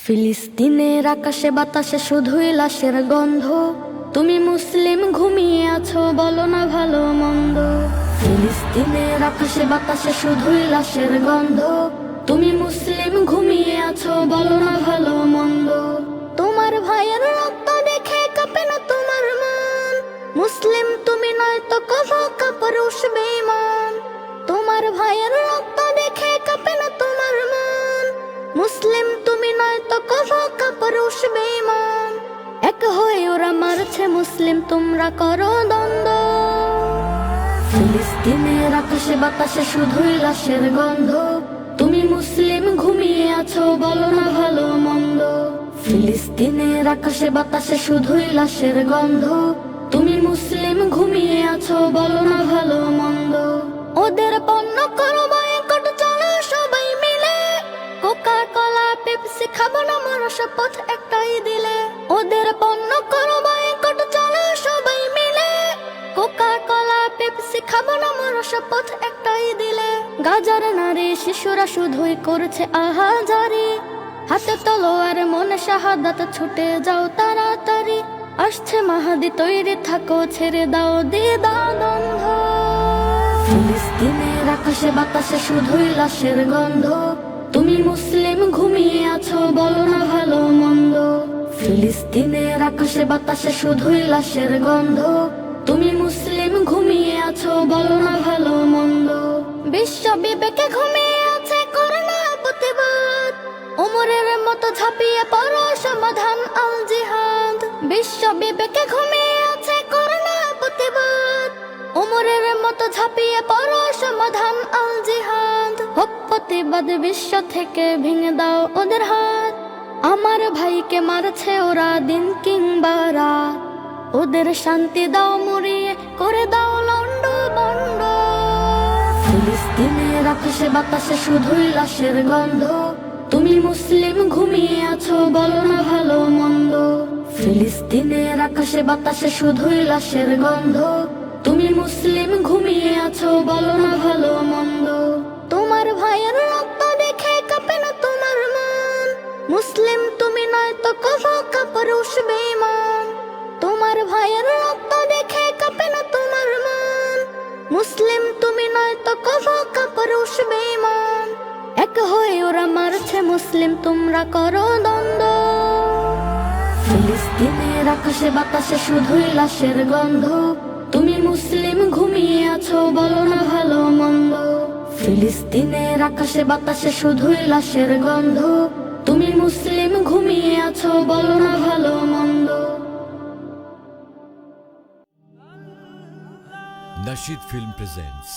ফিলিস্তিনের আকাশে বাতাসে শুধুই লাশের গন্ধ। তুমি মুসলিম ঘুমিয়ে আছো, বলো না ভালো মন্দ। ফিলিস্তিনের আকাশে বাতাসে শুধুই লাশের গন্ধ। তুমি মুসলিম ঘুমিয়ে আছো, বলো না ভালো মন্দ। তোমার ভাইয়ের রক্ত দেখে কাঁপে না তোমার মন। মুসলিম তুমি নয় তো কভো কাপুরুষ বেঈমান। তোমার ভাইয়ের রক্ত দেখে কাঁপে না তোমার মন। মুসলিম তুমি নয় তো কভো কাপুরুষ বেঈমান। এক হয়ে ওরা মারছে মুসলিম, তোমরা করো দ্বন্দ্ব। ফিলিস্তিনের আকাশে বাতাসে শুধুই লাশের গন্ধ। তুমি মুসলিম ঘুমিয়ে আছো, বলো না ভালো মন্দ। ফিলিস্তিনের আকাশে বাতাসে শুধুই লাশের গন্ধ। তুমি মুসলিম ঘুমিয়ে আছো, বলো না ভালো মন্দ। ওদের পণ্য করো বয়কট, চলো সবাই মিলে। কোকা কোলা পেপসি খাবো না, মরো শপথ একটাই দিলে। ওদের পণ্য করো বয়কট, চলো সবাই মিলে। কোকা কোলা পেপসি খাবো না, মরো শপথ একটাই দিলে। গাজার নারী শিশুরা শুধুই করছে আহাজারি। হাতে তলোয়ার মনে শাহাদাত, ছুটে যাও তাড়াতাড়ি। আসছে মাহাদি, তৈরি থাকো, ছেড়ে দাও দ্বিধা দ্বন্দ্ব। ফিলিস্তিনের আকাশে বাতাসে শুধুই লাশের গন্ধ। তুমি মুসলিম ঘুমিয়ে আছো, বলো না ভালো মন্দ। ফিলিস্তিনের আকাশে বাতাসে শুধুই লাশের গন্ধ। তুমি মুসলিম ঘুমিয়ে আছো, বলো না ভালো মন্দ। বিশ্ব বিবেকে ঘুমিয়ে আছে, করো না প্রতিবাদ। ওমরের মতো ঝাঁপিয়ে পড়ো, সমাধান আল জিহাদ। বিশ্ব বিবেকে ঘুমিয়ে আছে, করো না প্রতিবাদ। ওমরের মতো ঝাঁপিয়ে পড়ো, সমাধান আল জিহাদ। হোক প্রতিবাদ বিশ্ব থেকে, ভেঙে দাও ওদের হাত। আমার ভাইকে মারছে ওরা দিন কিংবা রাত। ওদের শান্তি দাও মুড়িয়ে, করে দাও লন্ড বন্ড। ফিলিস্তিনের আকাশে বাতাসে শুধুই লাশের গন্ধ। তুমি মুসলিম ঘুমিয়ে আছো, বলো না ভালো মন্দ। ফিলিস্তিনের আকাশে বাতাসে শুধুই লাশের গন্ধ। তুমি মুসলিম ঘুমিয়ে আছো, বলো না ভালো মন্দ। তোমার ভাইয়ের রক্ত দেখে কাঁপে না তোমার মন। মুসলিম তুমি নয় তো কভো কাপুরুষ বেঈমান। তোমার ভাইয়ের রক্ত দেখে কাঁপে না তোমার মন। মুসলিম তুমি নয় তো কভো কাপুরুষ বেঈমান। এক হয়ে ওরা মারছে মুসলিম, তোমরা করো দ্বন্দ্ব। ফিলিস্তিনের আকাশে বাতাসে শুধুই লাশের গন্ধ। তুমি মুসলিম ঘুমিয়ে আছো, বলো না ভালো মন্দ। ফিলিস্তিনের আকাশে বাতাসে শুধুই লাশের গন্ধ। তুমি মুসলিম ঘুমিয়ে আছো, বলো না ভালো মন্দ। Nasheed Film presents